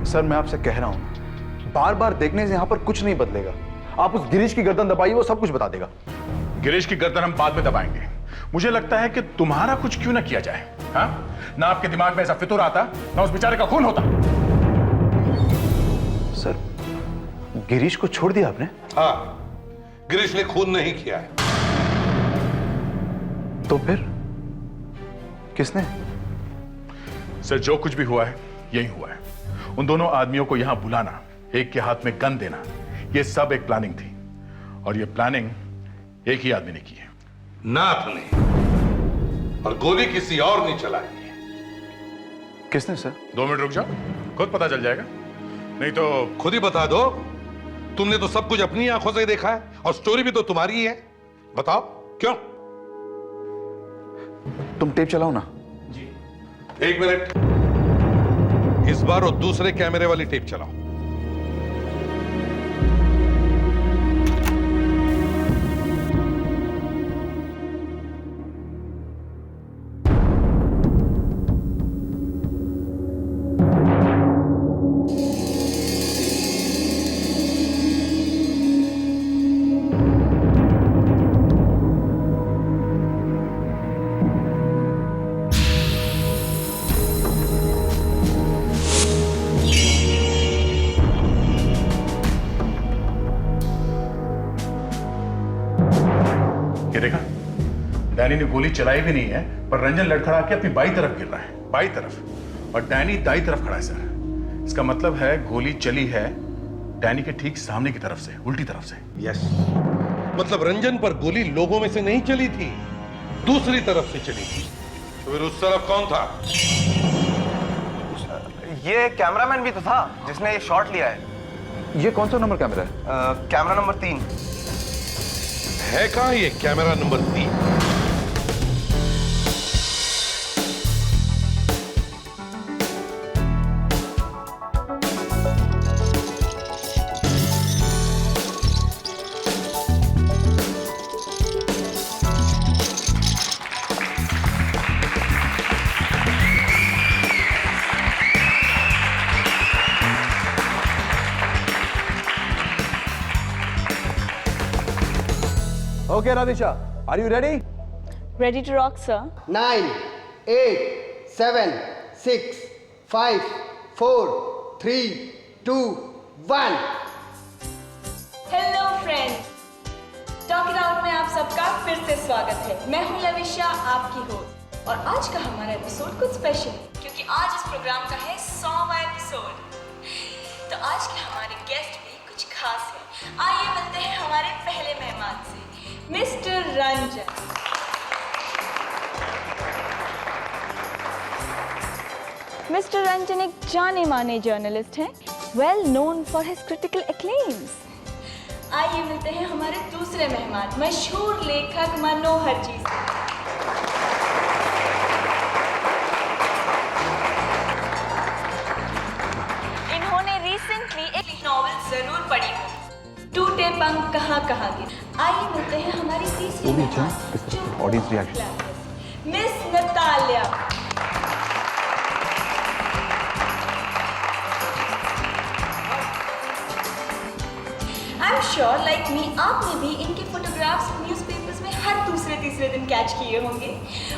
Sir मैं आपसे कह रहा हूं, बार बार देखने से यहां पर कुछ नहीं बदलेगा। आप उस गिरीश की गर्दन दबाइए, वो सब कुछ बता देगा। गिरीश की गर्दन हम बाद में दबाएंगे। मुझे लगता है कि तुम्हारा कुछ क्यों ना किया जाए। हाँ, ना आपके दिमाग में ऐसा फितूर आता, ना उस बेचारे का खून होता। सर गिरीश को छोड़ दिया आपने? हाँ, गिरीश ने खून नहीं किया है। तो फिर किसने? सर जो कुछ भी हुआ है यही हुआ है। उन दोनों आदमियों को यहां बुलाना, एक के हाथ में गन देना, यह सब एक प्लानिंग थी। और यह प्लानिंग एक ही आदमी ने की है। नाथ ने। और गोली किसी और ने चलाई है। किसने सर? 2 मिनट रुक जाओ, खुद पता चल जाएगा। नहीं तो खुद ही बता दो। तुमने तो सब कुछ अपनी आंखों से देखा है और स्टोरी भी तो तुम्हारी ही है। बताओ क्यों? तुम टेप चलाओ ना। जी। 1 मिनट, इस बार वो दूसरे कैमरे वाली टेप चलाओ। ये देखा, डैनी ने गोली चलाई भी नहीं है, पर रंजन लड़खड़ा के अपनी बाई तरफ गिर रहा है, बाई तरफ, और डैनी दाई तरफ खड़ा है। सर इसका मतलब है गोली चली है डैनी के ठीक सामने की तरफ से, उल्टी तरफ से। यस, मतलब रंजन पर गोली लोगों में से नहीं चली थी, दूसरी तरफ से चली थी। तो फिर उस तरफ कौन था? ये कैमरामैन भी तो था जिसने ये शॉट लिया है। ये कौन सा नंबर कैमरा है? कैमरा नंबर 3 है कहां ये camera number 3? Okay, Radhisha, are you ready? Ready to rock, sir? 9, 8, 7, 6, 5, 4, 3, 2, 1. Hello friends, talk it out में आप सबका फिर से स्वागत है। मैं हूं लविशा, आपकी होस्ट, और आज का हमारा एपिसोड कुछ स्पेशल है क्योंकि आज इस प्रोग्राम का है 100वां एपिसोड। तो आज के हमारे गेस्ट भी कुछ खास है। आइए मिलते हैं हमारे पहले मेहमान से, मिस्टर रंजन। मिस्टर रंजन एक जाने माने जर्नलिस्ट हैं, well known for his critical acclaims. आइए मिलते हैं हमारे दूसरे मेहमान, मशहूर लेखक मनोहर जी से। इन्होंने रिसेंटली एक नॉवेल जरूर पढ़ी होगी, टूटे पंख कहाँ कहाँ गिरे। आइए मिलते हैं हमारी तीसरी मेहमान, audience reaction. Miss Natalia. I am sure like me आपने भी इनके फोटोग्राफ्स न्यूज़पेपर्स में हर दूसरे तीसरे दिन कैच किए होंगे,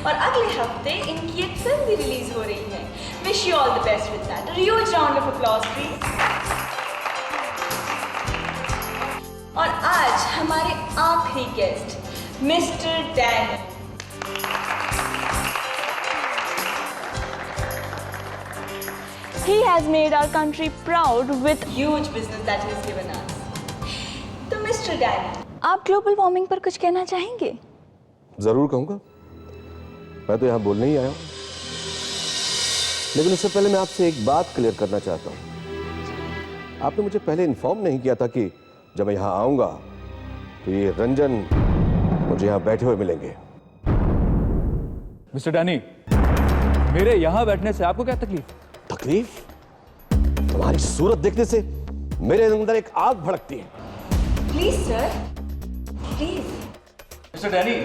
और अगले हफ्ते इनकी एक फिल्म भी रिलीज हो रही है। Wish you all the best with that. Huge round of applause please. और आज हमारे आखिरी guest, mister Danny. He has made our country proud with huge business that he has given us. तो mister Danny, आप global warming पर कुछ कहना चाहेंगे? जरूर कहूंगा। मैं तो यहाँ बोलने ही आया हूँ, लेकिन उससे पहले मैं आपसे एक बात क्लियर करना चाहता हूँ। आपने मुझे पहले इन्फॉर्म नहीं किया था कि जब मैं यहाँ आऊंगा तो ये रंजन मुझे यहाँ बैठे हुए मिलेंगे। मिस्टर डैनी, मेरे यहाँ बैठने से आपको क्या तकलीफ? तकलीफ? तुम्हारी सूरत देखने से मेरे अंदर एक आग भड़कती है। Please sir, please. Mister Danny,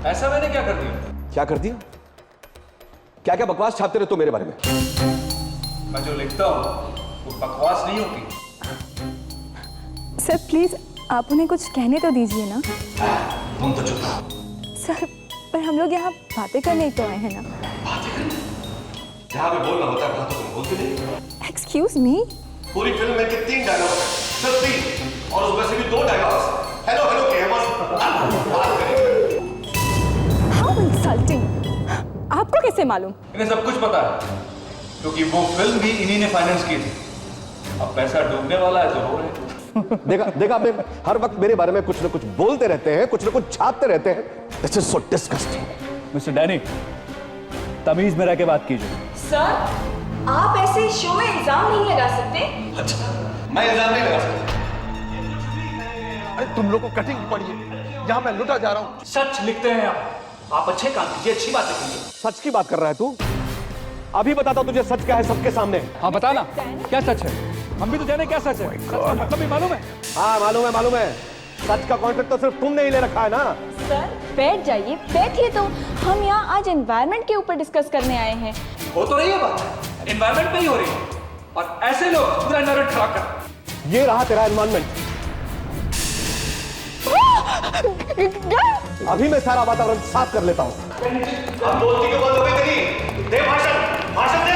ऐसा मैंने क्या कर दिया? क्या कर दिया? क्या क्या बकवास छापते रहते हो मेरे बारे में? मैं जो लिखता हूँ वो बकवास नहीं होती। सर प्लीज आप उन्हें कुछ कहने तो दीजिए ना। तुम तो चुप रहो। सर पर हम लोग यहाँ बातें करने ही तो आए हैं ना। बातें करने जहाँ पे बोलना होता है वहाँ तो तुम बोलते नहीं। Excuse me. पूरी फिल्म में 3 डायलॉग है, सिर्फ 3, और उसमें से भी 2 डायलॉग्स हेलो हेलो के हैं बस। How insulting. आपको कैसे मालूम? इन्हें सब कुछ पता है क्योंकि वो फिल्म भी इन्हीं ने फाइनेंस की थी। अब पैसा डूबने वाला है तो रो रहे हैं। देखा आपने हर वक्त मेरे बारे में कुछ ना कुछ बोलते रहते हैं, कुछ ना कुछ छापते रहते हैं। This is so disgusting. Mister Danny, तमीज में रह के बात कीजिए। सर आप ऐसे शो में इल्जाम नहीं लगा सकते। अच्छा, मैं इल्जाम नहीं लगा सकता। अरे तुम लोग को कटिंग पड़ी है, यहाँ मैं लुटा जा रहा हूँ। सच लिखते हैं आप अच्छे काम कीजिए, अच्छी बात कीजिए। सच की बात कर रहा है तू? अभी बताता तुझे सच क्या है सबके सामने। हाँ बता ना, क्या सच है? हम भी तो जाने क्या सच है। सच का मतलब भी मालूम है। हाँ मालूम है। सच का कॉन्ट्रैक्ट तो सिर्फ तुमने ही ले रखा है ना। सर बैठ जाइए, बैठिए। तो हम यहाँ आज एनवायरनमेंट के ऊपर डिस्कस करने आए हैं। हो तो रही है बात, एनवायरमेंट पे ही हो रही है, और ऐसे लोग पूरा एनवायरमेंट खराब कर। ये रहा तेरा एनवायरमेंट। अभी मैं सारा वातावरण साफ कर लेता हूँ। अब बोलती क्यों बंद हो गई तेरी? दे भाषण दे।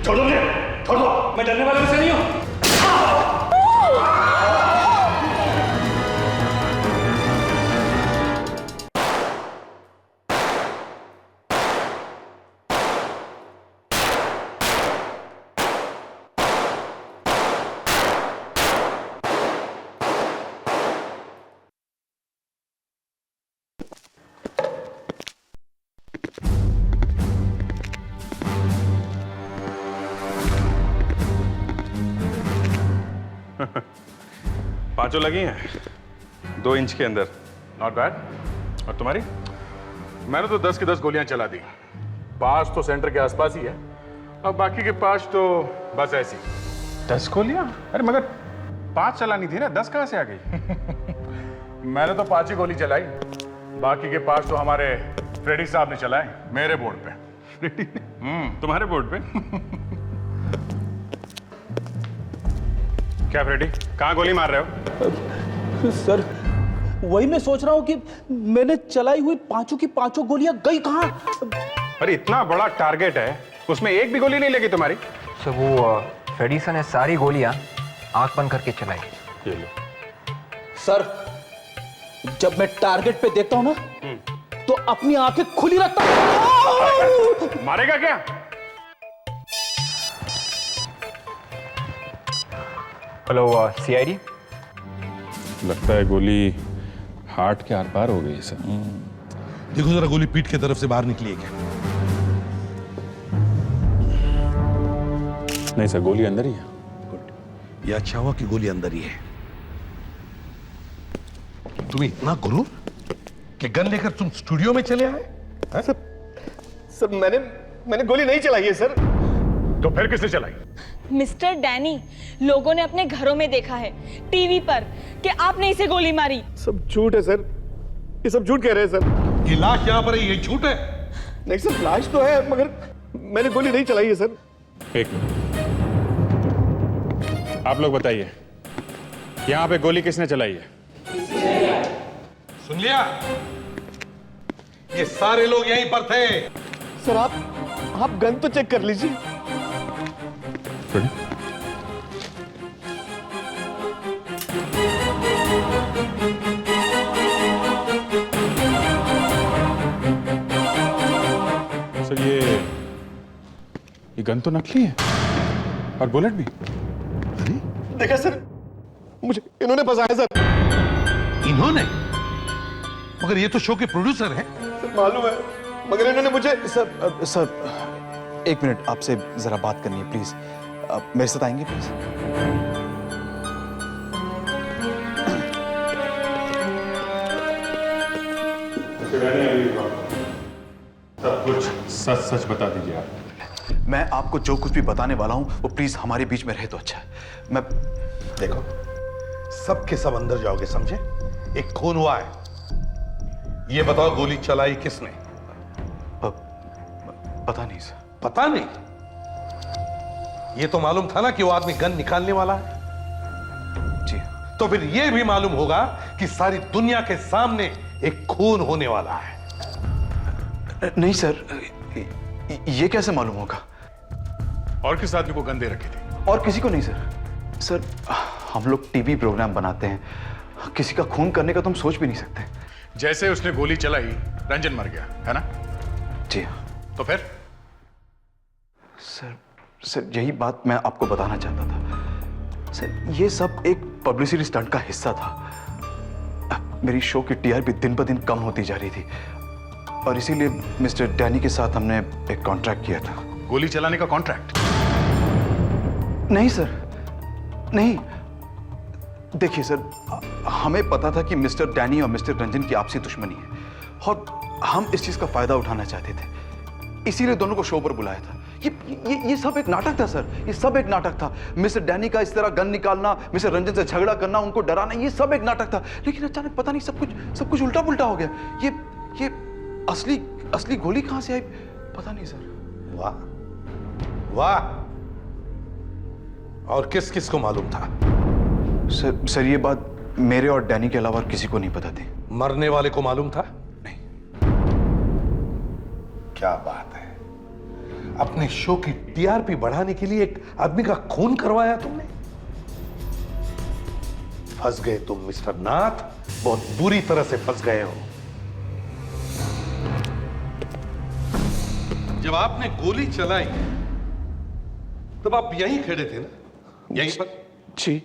छोड़ दो मुझे, छोड़ दो। मैं डरने वाले में से नहीं हूँ। पांचों लगी हैं 2 इंच के अंदर, नॉट बैड। और तुम्हारी? मैंने तो 10 की 10 गोलियां चला दी। 5 तो सेंटर के आसपास ही है, और बाकी के 5 तो बस ऐसी। 10 गोलियां? अरे मगर 5 चलानी थी ना, 10 कहां से आ गई? मैंने तो 5 ही गोली चलाई, बाकी के 5 तो हमारे फ्रेडी साहब ने चलाए मेरे बोर्ड पे। तुम्हारे बोर्ड पे? क्या फ्रेडी, कहां गोली मार रहे हो? सर वही मैं सोच रहा हूँ कि मैंने चलाई हुई 5 की 5 गोलियां गई कहां? अरे इतना बड़ा टारगेट है, उसमें एक भी गोली नहीं लगी तुम्हारी? सर वो फ्रेडी सर ने सारी गोलियां आंख बंद करके चलाई। ये लो। सर जब मैं टारगेट पे देखता हूं ना तो अपनी आंखें खुली रखता हूं। मारेगा क्या? Hello CID. लगता है गोली हार्ट के आर पार हो गई सर। देखो जरा गोली पीठ की तरफ से बाहर निकली है क्या? नहीं सर, गोली अंदर ही है। ये अच्छा हुआ कि गोली अंदर ही है। तुम इतना गुरु कि गन लेकर तुम स्टूडियो में चले आए? सर मैंने गोली नहीं चलाई है सर। तो फिर किसने चलाई? मिस्टर डैनी, लोगों ने अपने घरों में देखा है, टीवी पर, कि आपने इसे गोली मारी। सब झूठ है सर, ये सब झूठ कह रहे हैं सर। ये लाश यहां पर है, ये झूठ है? नहीं सर, लाश तो है मगर मैंने गोली नहीं चलाई है सर। एक मिनट, आप लोग बताइए, यहां पे गोली किसने चलाई है? सुन लिया? ये सारे लोग यहीं पर थे। सर आप गन तो चेक कर लीजिए। सर ये गन तो नकली है, और बुलेट भी। देखा सर, मुझे इन्होंने फंसाया सर। इन्होंने? मगर ये तो शो के प्रोड्यूसर हैं। सर मालूम है, मगर इन्होंने मुझे सर 1 मिनट, आपसे जरा बात करनी है प्लीज। मेरे साथ आएंगे प्लीज? सब कुछ सच सच बता दीजिए आप। मैं आपको जो कुछ भी बताने वाला हूं वो प्लीज हमारे बीच में रहे तो अच्छा है। मैं देखो, सबके सब अंदर जाओगे, समझे? एक खून हुआ है। ये बताओ गोली चलाई किसने? पता नहीं सर। पता नहीं? ये तो मालूम था ना कि वो आदमी गन निकालने वाला है। जी तो फिर ये भी मालूम होगा कि सारी दुनिया के सामने एक खून होने वाला है। नहीं सर, ये कैसे मालूम होगा? और किस आदमी को गन दे रखी थी? और किसी को नहीं सर। सर, हम लोग टीवी प्रोग्राम बनाते हैं, किसी का खून करने का तो हम सोच भी नहीं सकते। जैसे उसने गोली चलाई, रंजन मर गया, है ना? जी हाँ। तो फिर सर यही बात मैं आपको बताना चाहता था। सर, ये सब एक पब्लिसिटी स्टंट का हिस्सा था। मेरी शो की टीआरपी दिन ब दिन कम होती जा रही थी और इसीलिए मिस्टर डैनी के साथ हमने एक कॉन्ट्रैक्ट किया था। गोली चलाने का कॉन्ट्रैक्ट? नहीं सर, नहीं। देखिए सर, हमें पता था कि मिस्टर डैनी और मिस्टर रंजन की आपसी दुश्मनी है और हम इस चीज का फायदा उठाना चाहते थे, इसीलिए दोनों को शो पर बुलाया था। ये सब एक नाटक था सर, ये सब एक नाटक था। मिस्टर डैनी का इस तरह गन निकालना, मिस्टर रंजन से झगड़ा करना, उनको डराना, ये सब एक नाटक था। लेकिन अचानक पता नहीं सब कुछ उल्टा पुल्टा हो गया। ये असली गोली कहां से आई पता नहीं सर। वाह वाह। और किस किस को मालूम था? सर ये बात मेरे और डैनी के अलावा किसी को नहीं पता थी। मरने वाले को मालूम था? नहीं। क्या बात है, अपने शो की टीआरपी बढ़ाने के लिए एक आदमी का खून करवाया तुमने। फंस गए तुम मिस्टर नाथ, बहुत बुरी तरह से फंस गए हो। जब आपने गोली चलाई तब आप यहीं खड़े थे ना, यहीं पर? जी,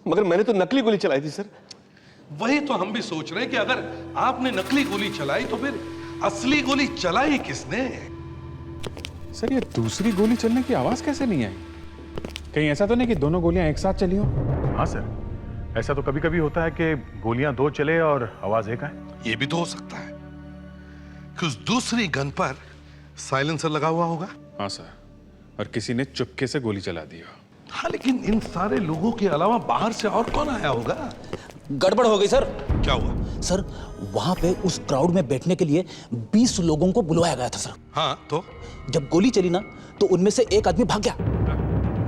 मगर मैंने तो नकली गोली चलाई थी सर। वही तो हम भी सोच रहे हैं कि अगर आपने नकली गोली चलाई तो फिर असली गोली चलाई किसने? सर, ये दूसरी गोली चलने की आवाज कैसे नहीं आई? कहीं ऐसा तो नहीं कि दोनों गोलियां एक साथ चली हो? हाँ सर, ऐसा तो कभी कभी होता है कि गोलियां दो चले और आवाज एक आए। ये भी तो हो सकता है कि उस दूसरी गन पर साइलेंसर लगा हुआ होगा। हाँ सर, और किसी ने चुपके से गोली चला दी हो। हाँ, लेकिन इन सारे लोगों के अलावा बाहर से और कौन आया होगा? गड़बड़ हो गई सर। क्या हुआ? सर, वहां पे उस क्राउड में बैठने के लिए 20 लोगों को बुलवाया गया था सर। हाँ, तो जब गोली चली ना तो उनमें से एक आदमी भाग गया।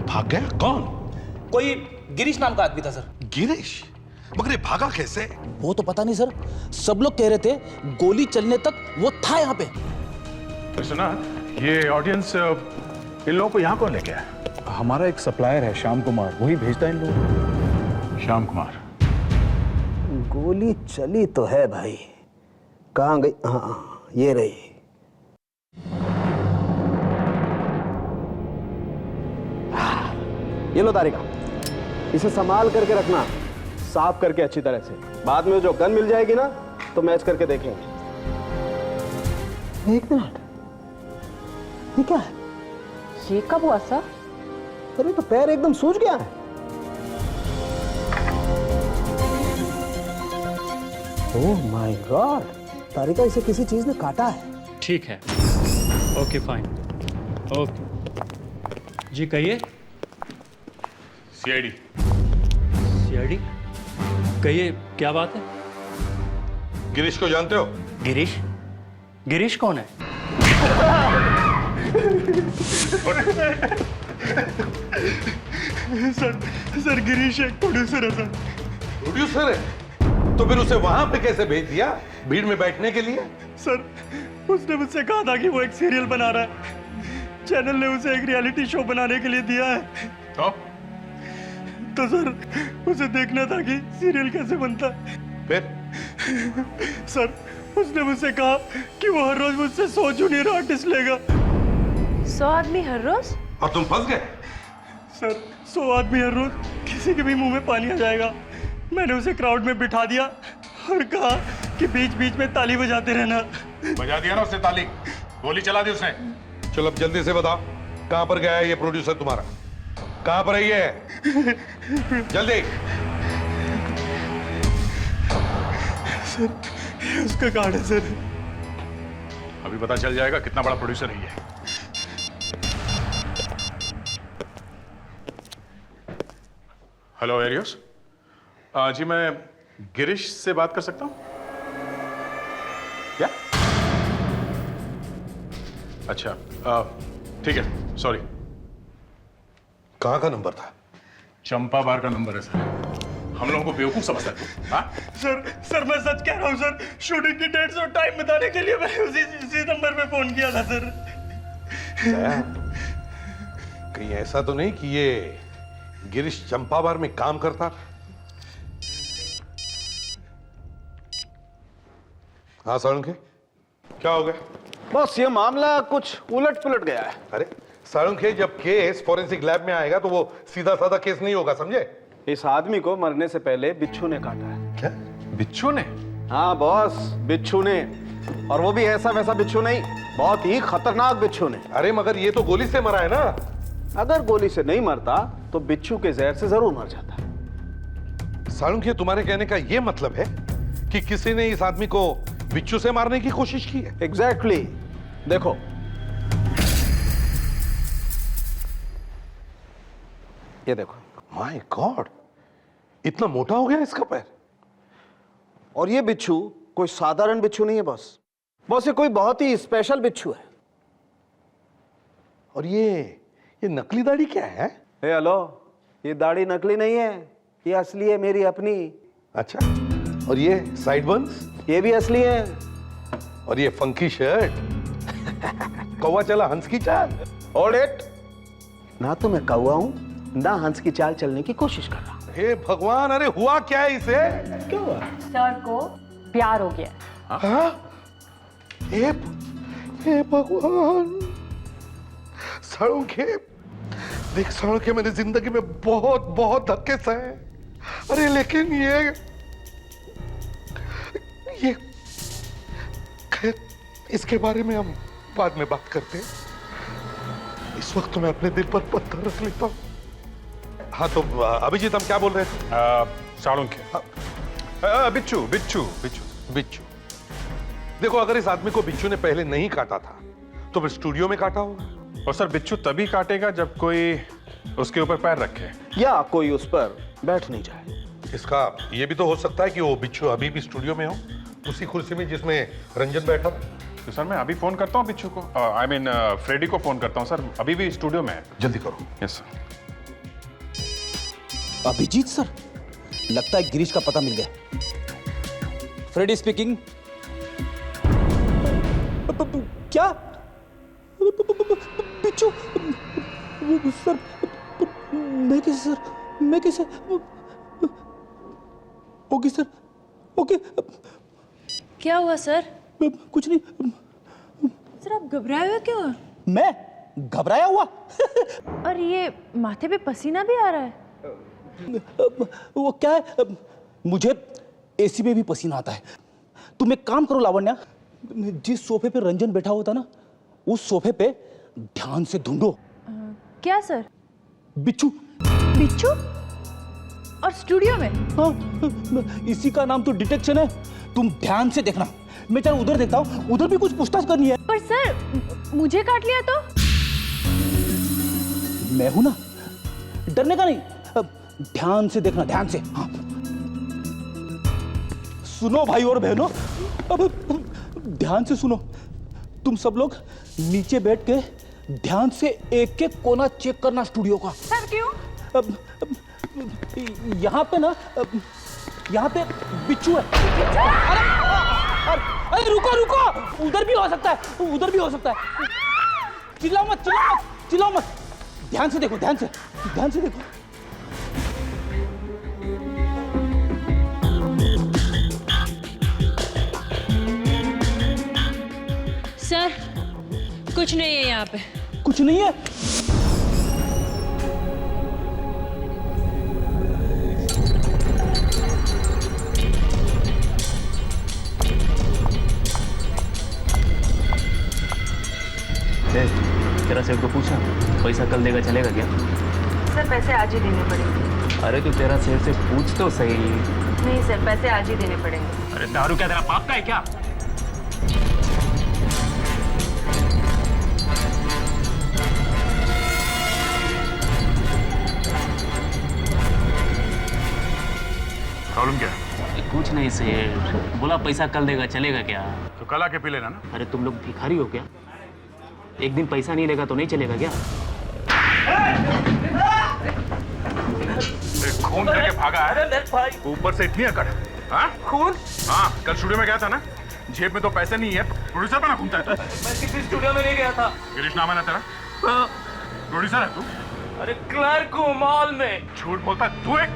भाग गया? कौन? कोई गिरीश नाम का आदमी था सर। गिरीश? मगर ये भागा कैसे? वो तो पता नहीं सर, सब लोग कह रहे थे गोली चलने तक वो था यहाँ पे। सुना, ये ऑडियंस इन लोगों को यहाँ कौन लेके आया? हमारा एक सप्लायर है श्याम कुमार, वही भेजता है इन लोगों को। श्याम कुमार? गोली चली तो है भाई, कहाँ गई? हाँ, ये रही। ये लो तारिका, इसे संभाल करके रखना, साफ करके अच्छी तरह से। बाद में जो गन मिल जाएगी ना तो मैच करके देखेंगे। एक मिनट, ये क्या है? ये कब हुआ सर? अरे तो पैर एकदम सूज गया है। ओह माय गॉड, तारिका इसे किसी चीज ने काटा है। ठीक है, ओके फाइन, ओके जी। कहिए। सीआईडी। सीआईडी? कहिए, क्या बात है? गिरीश को जानते हो? गिरीश? गिरीश कौन है? सर गिरीश एक प्रोड्यूसर है सर। प्रोड्यूसर है? तो फिर उसे वहां पे कैसे भेज दिया, भीड़ में बैठने के लिए? सर, उसने मुझसे कहा था कि वो एक सीरियल बना रहा है, चैनल ने उसे एक रियलिटी शो बनाने के लिए दिया है। तो सर, उसे देखना था कि सीरियल कैसे बनता है। फिर? सर, उसने मुझसे कहा कि वो हर रोज मुझसे 100 जूनियर आर्टिस्ट लेगा। 100 आदमी हर रोज? और तुम फंस गए? सर, 100 आदमी हर रोज, किसी के भी मुंह में पानी आ जाएगा। मैंने उसे क्राउड में बिठा दिया और कहा कि बीच बीच में ताली बजाते रहना। बजा दिया ना उसने ताली, गोली चला दी उसने। चलो अब जल्दी से बताओ, कहां पर गया है ये प्रोड्यूसर तुम्हारा? कहां पर है ये? जल्दी। सर, ये उसका कार्ड है सर। अभी पता चल जाएगा कितना बड़ा प्रोड्यूसर है ये। हेलो एरियोस, जी मैं गिरीश से बात कर सकता हूं क्या? अच्छा, ठीक है, सॉरी। कहाँ का नंबर था? चंपा बार का नंबर है सर। हम लोगों को बेवकूफ समझता है? हाँ? सर मैं सच कह रहा हूँ सर। शूटिंग की डेट्स और टाइम बताने के लिए मैंने उसी नंबर पे फोन किया था सर। कहीं ऐसा तो नहीं कि ये गिरीश चंपा बार में काम करता? हाँ साळुंखे, क्या हो गया? बस ये मामला कुछ उलट पुलट गया है। अरे साळुंखे, जब केस फॉरेंसिक लैब में आएगा तो वो सीधा साधा केस नहीं होगा, समझे? इस आदमी को मरने से पहले बिच्छू ने काटा है। क्या? बिच्छू ने? हाँ बॉस, बिच्छू ने। और वो भी ऐसा वैसा बिच्छू नहीं, बहुत ही खतरनाक बिच्छू ने। अरे मगर ये तो गोली से मरा है ना? अगर गोली से नहीं मरता तो बिच्छू के जहर से जरूर मर जाता। साळुंखे, तुम्हारे कहने का ये मतलब है कि किसी ने इस आदमी को बिच्छू से मारने की कोशिश की है? एग्जैक्टली। देखो, ये देखो। माय गॉड, इतना मोटा हो गया इसका पैर। और ये बिच्छू कोई साधारण बिच्छू नहीं है बॉस। बॉस, ये कोई बहुत ही स्पेशल बिच्छू है। और ये नकली दाढ़ी क्या है? हेलो, ये दाढ़ी नकली नहीं है, ये असली है, मेरी अपनी। अच्छा, और ये साइड बन्स? ये भी असली है। और ये फंकी शर्ट? कौवा चला हंस की चाल। Hold it। ना तो मैं कौवा हूं, ना हंस की चाल चलने की कोशिश कर रहा हूं। हे भगवान, अरे हुआ क्या है इसे? क्या हुआ? सर को प्यार हो गया। हाँ? हे भगवान। साळुंखे, देख साळुंखे, मैंने जिंदगी में बहुत बहुत धक्के सहे। अरे लेकिन ये खैर, इसके बारे में हम बाद में बात करते हैं। इस वक्त तो मैं अपने दिल पर पत्थर रख लेता हूं। हाँ तो अभिजीत, हम क्या बोल रहे थे? साळुंखे। बिच्छू बिच्छू बिच्छू बिच्छू। देखो, अगर इस आदमी को बिच्छू ने पहले नहीं काटा था तो फिर स्टूडियो में काटा होगा। और सर, बिच्छू तभी काटेगा जब कोई उसके ऊपर पैर रखे या कोई उस पर बैठ नहीं जाए। इसका ये भी तो हो सकता है कि वो बिच्छू अभी भी स्टूडियो में हो, उसी कुर्सी में जिसमें रंजन बैठा था। तो सर, मैं अभी फोन करता हूँ बिच्छू को। आई मीन फ्रेडी को फोन करता हूँ सर, अभी भी स्टूडियो में है। जल्दी करो। Yes sir. अभिजीत सर, लगता है गिरीश का पता मिल गया। Freddie speaking. क्या? बिच्छू सर, मैं कैसे ओके सर, ओके। क्या हुआ सर? कुछ नहीं सर, आप घबराए हुए क्यों? मैं घबराया हुआ? और ये माथे पे पसीना भी आ रहा है। वो क्या है, मुझे एसी में भी पसीना आता है। तुम एक काम करो लावण्या, जिस सोफे पे रंजन बैठा हुआ था ना, उस सोफे पे ध्यान से ढूंढो। क्या सर? बिच्छू। बिच्छू? और स्टूडियो में? हाँ, इसी का नाम तो डिटेक्शन है। तुम ध्यान से देखना, मैं चल उधर देखता हूँ, उधर भी कुछ पूछताछ करनी है। पर सर, मुझे काट लिया तो? मैं हूं ना, डरने का नहीं। ध्यान से देखना, ध्यान से। हाँ। सुनो भाई और बहनों, अब ध्यान से सुनो। तुम सब लोग नीचे बैठ के ध्यान से एक एक कोना चेक करना स्टूडियो का। सर क्यों? यहाँ पे ना, यहाँ पे बिच्छू है। अरे रुको रुको, उधर भी हो सकता है, उधर भी हो सकता है। चिल्लाओ मत, चिल्लाओ मत, चिल्लाओ मत। ध्यान से देखो, ध्यान से, ध्यान से देखो। सर, कुछ नहीं है यहाँ पे। कुछ नहीं है? तेरा सेठ को पूछा, पैसा कल देगा चलेगा क्या? सर, पैसे आज ही देने पड़ेंगे। अरे तू तेरा सेठ से पूछ तो सही। नहीं सर, पैसे आज ही देने पड़ेंगे। अरे दारू क्या तेरा पाप का है क्या? प्रॉब्लम क्या है? कुछ नहीं सेठ, बोला पैसा कल देगा चलेगा क्या? तो कल आके पी लेना ना। अरे तुम लोग भिखारी हो क्या? एक दिन पैसा नहीं देगा तो नहीं चलेगा क्या? भागा है? अरे भाई ऊपर से इतनी अकड़, हाँ? खून। हाँ, कल स्टूडियो में गया था ना, जेब में तो पैसे नहीं है, प्रोड्यूसर बना घूमता है तू। मैं किसी स्टूडियो में नहीं गया था। गिरीश नाम है ना तेरा? हाँ। प्रोड्यूसर है तू? अरे क्लर्क हूँ मॉल में। झूठ बोलता है तू एक?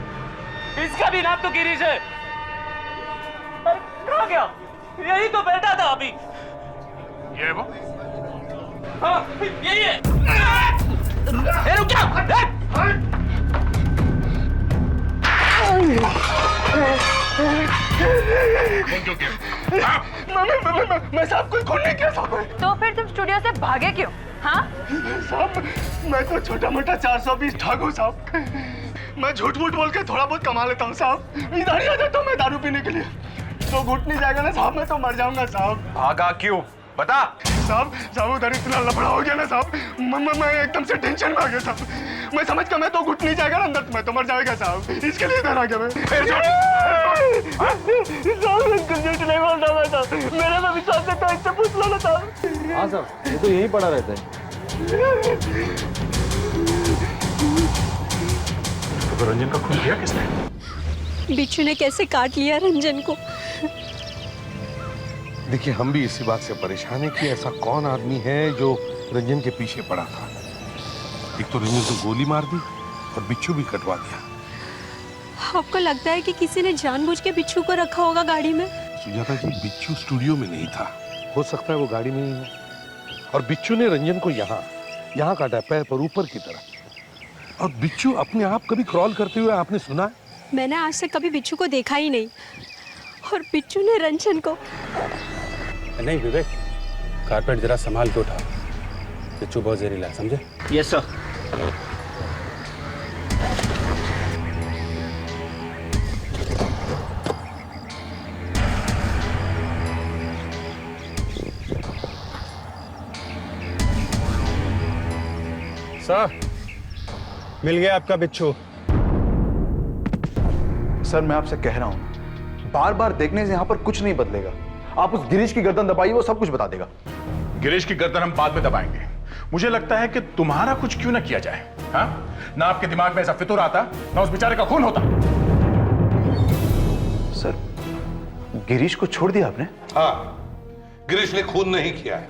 इसका भी नाम तो गिरीश है। अरे कहाँ गया? यही तो बैठा था अभी। ये है वो? हाँ, यही है। ए, रुक जा। मैं साहब कोई खून नहीं किया साहब। तो फिर तुम स्टूडियो से भागे क्यों? हाँ? साहब मैं तो छोटा मोटा 420 ठाक हूँ साहब। मैं झूठ मूठ बोल के थोड़ा बहुत कमा लेता हूँ साहब। इधर ही आ जाता हूँ मैं दारू पीने के लिए। तो घुट नहीं जाएगा ना साहब, मैं तो मर जाऊंगा साहब। भागा क्यों बता। साहब उधर इतना लफड़ा हो गया ना साहब, मैं एकदम से टेंशन में आ गया साहब। मैं समझ कर मैं तो घुट नहीं जाएगा ना अंदर, मैं तो मर जाएगा साहब। इसके लिए इधर आ गया मैं। झूठ नहीं बोलता मैं साहब, मेरे में विश्वास है तो इससे पूछ लो ना साहब। हाँ साहब, ये तो यहीं पड़ा रहता है। तो रंजन का खून किया किसने? बिच्छू ने कैसे काट लिया रंजन को? देखिए, हम भी इसी बात से परेशान हैं कि ऐसा कौन आदमी है जो रंजन के पीछे पड़ा था। एक तो रंजन को गोली मार दी और बिच्छू भी कटवा दिया। आपको लगता है कि किसी ने जानबूझ के बिच्छू को रखा होगा गाड़ी में? सुजाता जी, बिच्छू स्टूडियो में नहीं था, हो सकता है वो गाड़ी में ही हो। और बिच्छू ने रंजन को यहाँ काटा, पैर पर ऊपर की तरफ। और बिच्छू अपने आप कभी क्रॉल करते हुए आपने सुना है? मैंने आज तक कभी बिच्छू को देखा ही नहीं। और बिच्छू ने रंजन को। नहीं विवेक, कारपेट जरा संभाल के उठा, बिच्छू बहुत जहरीला है, समझे? Yes sir. सर, मिल गया आपका बिच्छू। सर मैं आपसे कह रहा हूं, बार बार देखने से यहां पर कुछ नहीं बदलेगा। आप उस गिरीश की गर्दन दबाइए, वो सब कुछ बता देगा। गिरीश की गर्दन हम बाद में दबाएंगे। मुझे लगता है कि तुम्हारा कुछ क्यों ना किया जाए, हाँ? ना आपके दिमाग में ऐसा फितूर आता, ना उस बेचारे का खून होता। सर, गिरीश को छोड़ दिया आपने? हाँ, गिरीश ने खून नहीं किया है।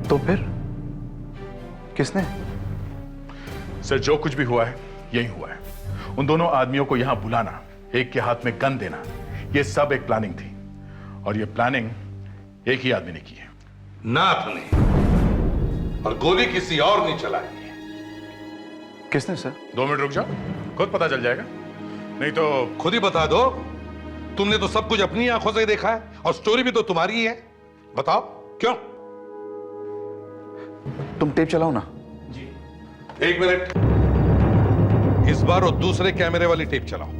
तो फिर किसने? सर, जो कुछ भी हुआ है यही हुआ है। उन दोनों आदमियों को यहां बुलाना, एक के हाथ में गन देना, ये सब एक प्लानिंग थी। और ये प्लानिंग एक ही आदमी ने की है। नाथ ने। और गोली किसी और ने चलाई है। किसने सर? 2 मिनट रुक जाओ, खुद पता चल जाएगा। नहीं तो खुद ही बता दो। तुमने तो सब कुछ अपनी आंखों से देखा है और स्टोरी भी तो तुम्हारी ही है। बताओ क्यों? तुम टेप चलाओ ना। जी। 1 मिनट, इस बार वो दूसरे कैमरे वाली टेप चलाओ।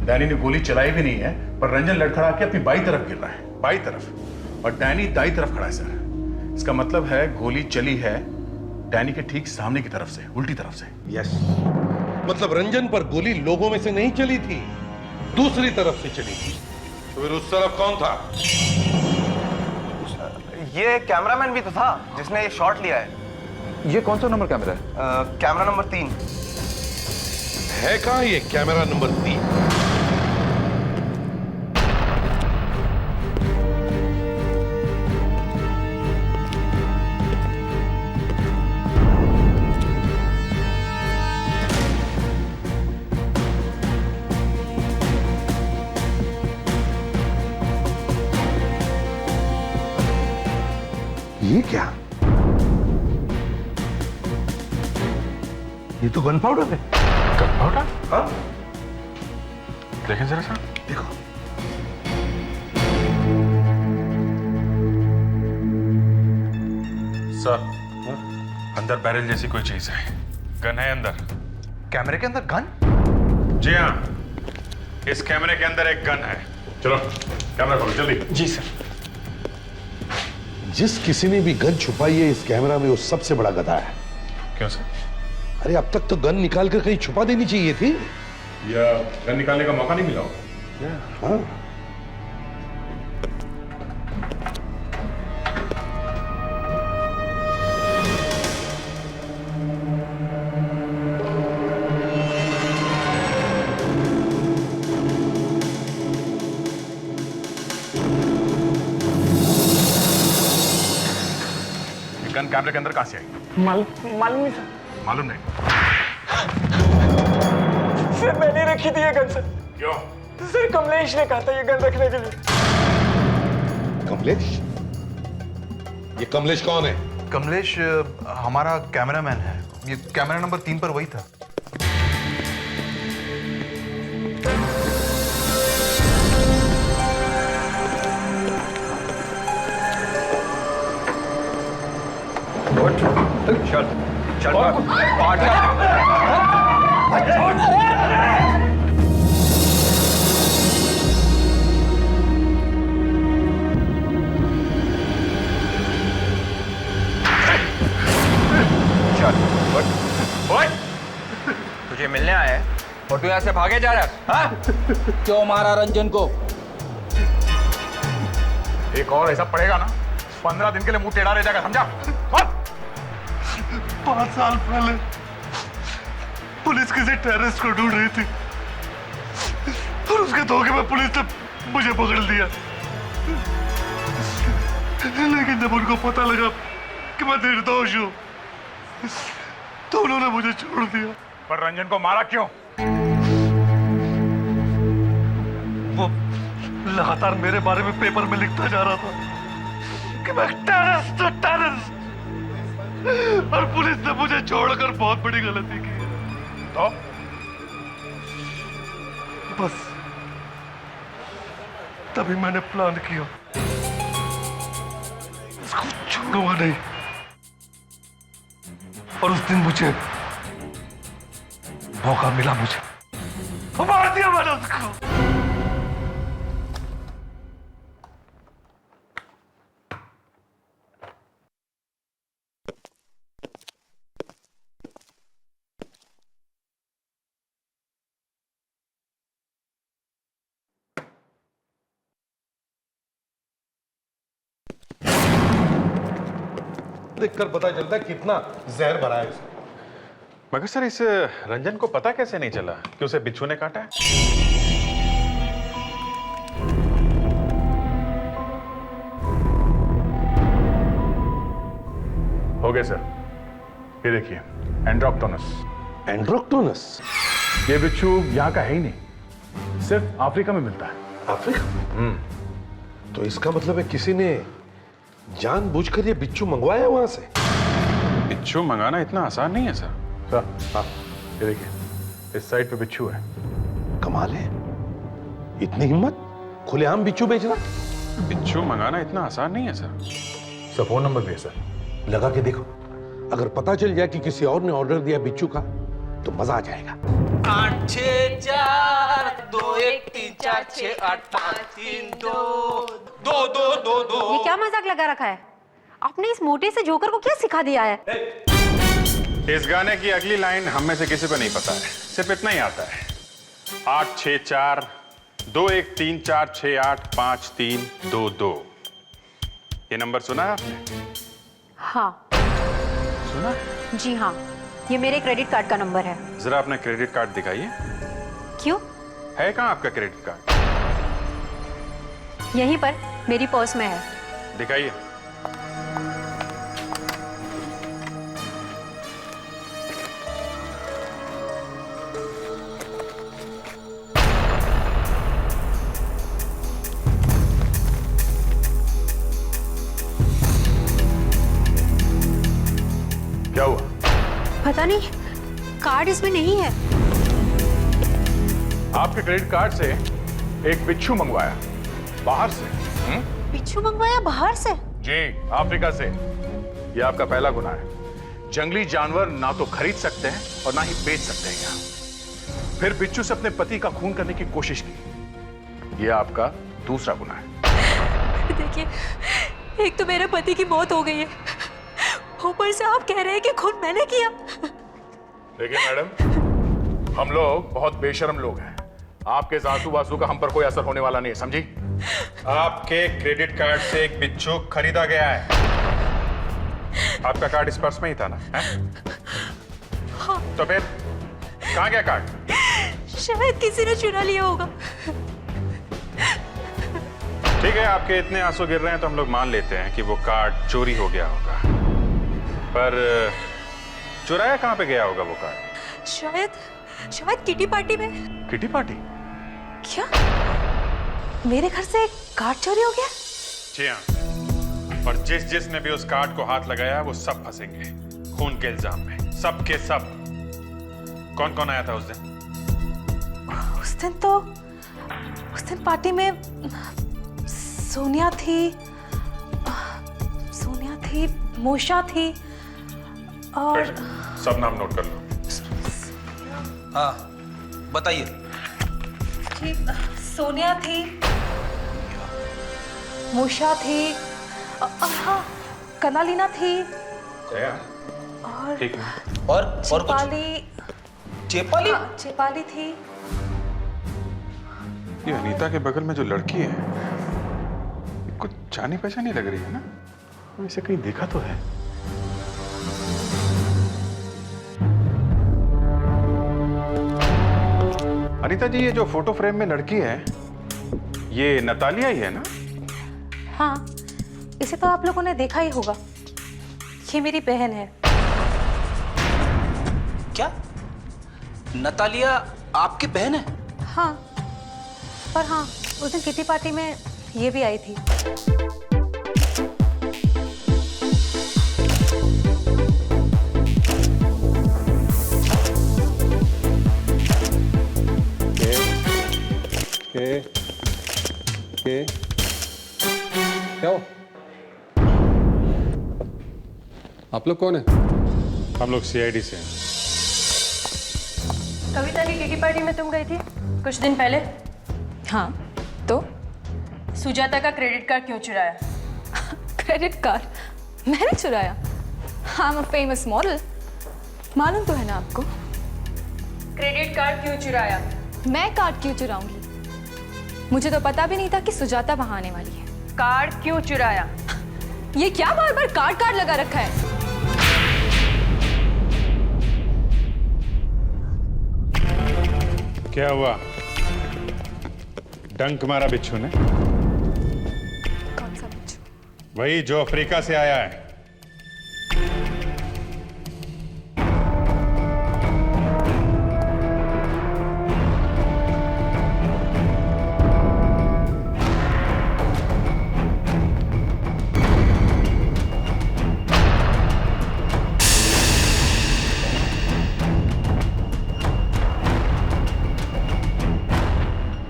डैनी ने गोली चलाई भी नहीं है, पर रंजन लड़खड़ा के अपनी बाई तरफ गिर रहा है, बाई तरफ, और डैनी दाई तरफ खड़ा है सर। इसका मतलब है गोली चली है डैनी के ठीक सामने की तरफ से, उल्टी तरफ से। यस, मतलब रंजन पर गोली लोगों में से नहीं चली थी, दूसरी तरफ से चली थी। तो फिर उस तरफ कौन था? ये कैमरामैन भी तो था जिसने ये शॉट लिया है। ये कौन सा नंबर कैमरा है? कैमरा नंबर 3 है। कहां ये कैमरा नंबर 3? ये क्या? ये तो गन पाउडर है। Gun powder? हाँ, देखें जरा सर। देखो। सर, अंदर बैरल जैसी कोई चीज है। गन है अंदर। कैमरे के अंदर गन? जी हाँ, इस कैमरे के अंदर एक गन है। चलो कैमरा खोलो जल्दी। जी सर। जिस किसी ने भी गन छुपाई है इस कैमरा में वो सबसे बड़ा गधा है। क्यों सर? अरे अब तक तो गन निकाल कर कहीं छुपा देनी चाहिए थी। या गन निकालने का मौका नहीं मिला हो? हाँ। गन कैमरे के अंदर कहां से आई? मालूम नहीं सर। मालूम नहीं? सर मैंने रखी थी ये गन सर। क्यों? सर कमलेश ने कहा था ये गन रखने के लिए। कमलेश? ये कमलेश कौन है? कमलेश हमारा कैमरामैन है। ये कैमरा नंबर 3 पर वही था। चल चल तुझे मिलने आया है और तू यहाँ से भागे जा रहा है? हाँ? क्यों मारा रंजन को? एक और ऐसा पड़ेगा ना 15 दिन के लिए मुंह टेढ़ा रह जाएगा, समझा? 5 साल पहले पुलिस किसी टेररिस्ट को ढूंढ रही थी और उसके धोखे में पुलिस ने मुझे पकड़ लिया। लेकिन जब उनको पता लगा कि मैं निर्दोष हूं तो उन्होंने मुझे छोड़ दिया। पर रंजन को मारा क्यों? वो लगातार मेरे बारे में पेपर में लिखता जा रहा था कि मैं टेररिस्ट हूं, टेररिस्ट। और पुलिस ने मुझे छोड़कर बहुत बड़ी गलती की है। तो बस तभी मैंने प्लान किया इसको छोड़ूंगा नहीं। और उस दिन मुझे मौका मिला, मुझे मार दिया मैंने उसको। देखकर पता चलता है कितना जहर भरा है इसमें। मगर सर इस रंजन को पता कैसे नहीं चला कि उसे बिच्छू ने काटा है? हो गया सर, ये देखिए एंड्रोक्टोनस। एंड्रोक्टोनस? ये बिच्छू यहाँ का है ही नहीं, सिर्फ अफ्रीका में मिलता है। अफ्रीका? तो इसका मतलब है किसी ने जानबूझकर ये बिच्छू मंगवाया वहां से। बिच्छू मंगाना इतना आसान नहीं है सर। सर हाँ, ये देखिए इस साइड पे बिच्छू है। कमाल है, इतनी हिम्मत, खुलेआम बिच्छू बेचना। बिच्छू मंगाना इतना आसान नहीं है सर। सर फोन नंबर भी है सर, लगा के देखो, अगर पता चल जाए कि किसी और ने ऑर्डर दिया बिच्छू का तो मजा आ जाएगा। 8 6 4 2 1 3 4 6 8 5 3 2 2 2 2 2। ये क्या मजाक लगा रखा है आपने? इस मोटे से जोकर को क्या सिखा दिया है? इस गाने की अगली लाइन हम में से किसी को नहीं पता है, सिर्फ इतना ही आता है 8 6 4 2 1 3 4 6 8 5 3 2 2। ये नंबर सुना है आपने? हाँ सुना? जी हाँ, ये मेरे क्रेडिट कार्ड का नंबर है। जरा अपना क्रेडिट कार्ड दिखाइए। क्यों? है कहाँ आपका क्रेडिट कार्ड? यहीं पर मेरी पर्स में है। दिखाइए। क्या हुआ? पता नहीं, कार्ड इसमें नहीं है। आपके क्रेडिट कार्ड से एक बिच्छू मंगवाया बाहर से। बिच्छू मंगवाया बाहर से? जी, अफ्रीका से। यह आपका पहला गुनाह है। जंगली जानवर ना तो खरीद सकते हैं और ना ही बेच सकते हैं यहाँ। फिर बिच्छू से अपने पति का खून करने की कोशिश की। यह आपका दूसरा गुनाह है। देखिए, एक तो मेरे पति की मौत हो गई है, ऊपर से आप कह रहे हैं कि खून मैंने किया। देखिए मैडम, हम लोग बहुत बेशर्म लोग हैं। आपके जासू वासू का हम पर कोई असर होने वाला नहीं है, समझी? आपके क्रेडिट कार्ड से एक बिच्छू खरीदा गया है। आपका कार्ड इस पर्स में ही था ना? है? हाँ। तो फिर कहाँ गया कार्ड? शायद किसी ने चुरा लिया होगा। ठीक है, आपके इतने आंसू गिर रहे हैं तो हम लोग मान लेते हैं कि वो कार्ड चोरी हो गया होगा, पर चुराया कहाँ पे गया होगा वो कार्ड? शायद किटी पार्टी में। Kitty party? क्या मेरे घर से कार्ड चोरी हो गया? जी हाँ, और जिसने भी उस कार्ड को हाथ लगाया वो सब फंसेंगे खून के इल्जाम में, सब के सब। कौन कौन आया था उस दिन? उस दिन पार्टी में सोनिया थी, मोशा थी और सब नाम नोट कर लो। हाँ बताइए। सोनिया थी, मोशा थी, हाँ कनालिना थी, और ठीक है। और चेपाली हाँ, चेपाली थी। ये अनीता के बगल में जो लड़की है, कुछ जानी पहचानी लग रही है ना? इसे कहीं देखा तो है। अनीता जी, ये जो फोटो फ्रेम में लड़की है, ये नतालिया ही है ना? हाँ, इसे तो आप लोगों ने देखा ही होगा। ये मेरी बहन है। क्या नतालिया आपकी बहन है? हाँ, पर हाँ, उस दिन किटी पार्टी में ये भी आई थी। क्या हो? आप लोग कौन है? हम लोग सीआईडी से हैं। कविता की किटी पार्टी में तुम गई थी कुछ दिन पहले? हाँ, तो सुजाता का क्रेडिट कार्ड क्यों चुराया? क्रेडिट कार्ड मैंने चुराया? I am a famous model, मालूम तो है ना आपको। क्रेडिट कार्ड क्यों चुराया? मैं कार्ड क्यों चुराऊंगी? मुझे तो पता भी नहीं था कि सुजाता वहां आने वाली है। कार्ड क्यों चुराया? ये क्या बार बार कार्ड लगा रखा है? क्या हुआ? डंक मारा बिच्छू ने? कौन सा बिच्छू? वही जो अफ्रीका से आया है।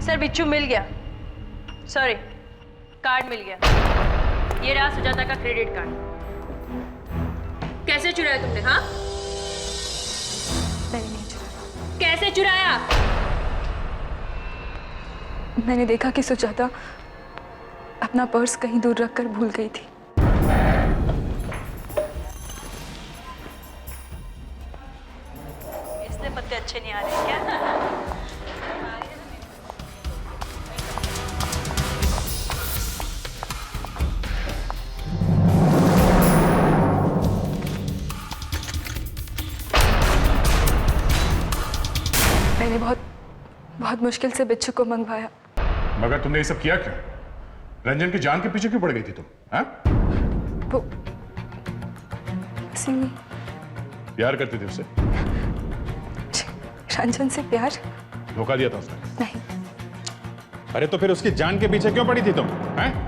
सर, बिच्छू मिल गया। सॉरी, कार्ड मिल गया। ये रहा सुजाता का क्रेडिट कार्ड। कैसे चुराया तुमने? हाँ, मैंने नहीं चुराया। कैसे चुराया? मैंने देखा कि सुजाता अपना पर्स कहीं दूर रखकर भूल गई थी। इसलिए पत्ते अच्छे नहीं आ रहे क्या? मैंने बहुत मुश्किल से बिच्छू को मंगवाया। मगर तुमने ये सब किया क्यों? रंजन की जान के पीछे क्यों पड़ गई थी तुम? हाँ? वो सिमी, प्यार करती थी उससे? रंजन से प्यार? धोखा दिया था उसने? नहीं। अरे तो फिर उसकी जान के पीछे क्यों पड़ी थी तुम? हैं?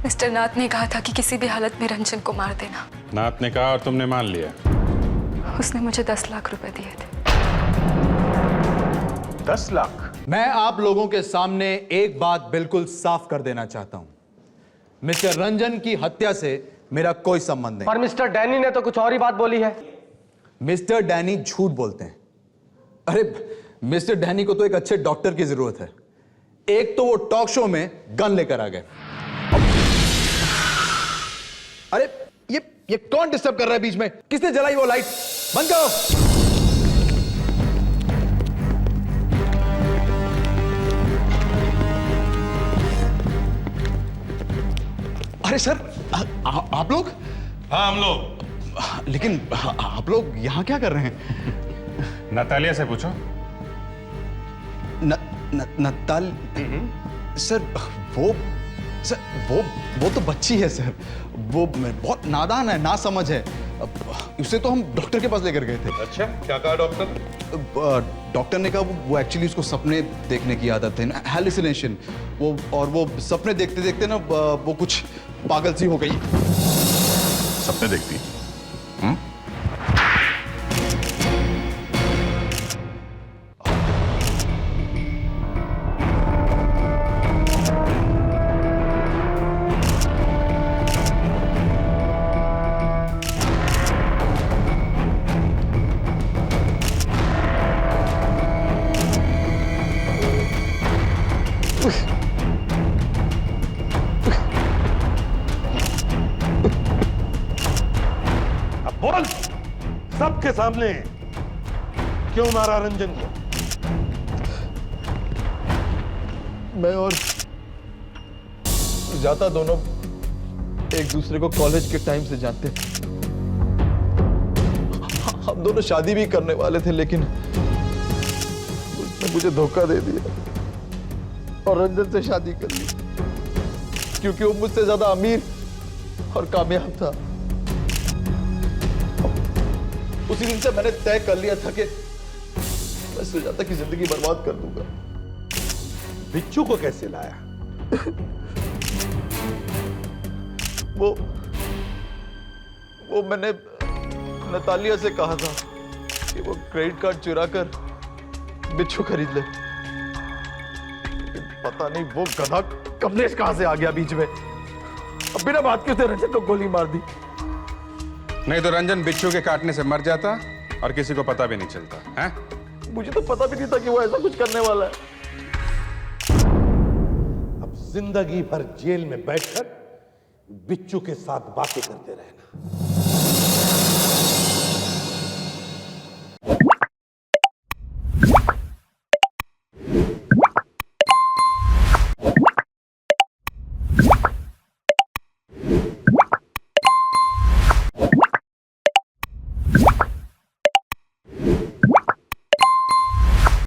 मिस्टर नाथ ने कहा था कि किसी भी हालत में रंजन को मार देना। नाथ ने कहा और तुमने मान लिया? उसने मुझे 10 लाख रुपए दिए थे। 10 लाख? मैं आप लोगों के सामने एक बात बिल्कुल साफ कर देना चाहता हूं। मिस्टर रंजन की हत्या से मेरा कोई संबंध नहीं। पर मिस्टर डैनी ने तो कुछ और ही बात बोली है। मिस्टर डैनी झूठ बोलते हैं। अरे मिस्टर डैनी को तो एक अच्छे डॉक्टर की जरूरत है। एक तो वो टॉक शो में गन लेकर आ गए। अरे ये कौन डिस्टर्ब कर रहा है बीच में? किसने जलाई वो लाइट? बंद करो। अरे सर, आप लोग? हाँ हम लोग। लेकिन आप लोग यहां क्या कर रहे हैं? नतालिया से पूछो। नताल सर, वो तो बच्ची है सर। वो बहुत नादान है, ना समझ है। उसे तो हम डॉक्टर के पास लेकर गए थे। अच्छा, क्या कहा डॉक्टर? डॉक्टर ने कहा वो एक्चुअली उसको सपने देखने की आदत है, हैलुसिनेशन। वो सपने देखते देखते ना वो कुछ पागल सी हो गई। सपने देखती? बोल, सबके सामने क्यों मारा रंजन को? मैं और जाता दोनों एक दूसरे को कॉलेज के टाइम से जानते थे। हम दोनों शादी भी करने वाले थे, लेकिन उसने मुझे धोखा दे दिया और रंजन से शादी कर ली, क्योंकि वो मुझसे ज्यादा अमीर और कामयाब था। उसी दिन से मैंने तय कर लिया था कि मैं सुजाता की जिंदगी बर्बाद कर दूंगा। बिच्छू को कैसे लाया? वो मैंने नतालिया से कहा था कि वो क्रेडिट कार्ड चुरा कर बिच्छू खरीद ले। पता नहीं वो गधा कमलेश कहां से आ गया बीच में। अब बिना बात के उसने रंजन को गोली मार दी। नहीं तो रंजन बिच्छू के काटने से मर जाता और किसी को पता भी नहीं चलता है? मुझे तो पता भी नहीं था कि वो ऐसा कुछ करने वाला है। अब जिंदगी भर जेल में बैठकर बिच्छू के साथ बातें करते रहना।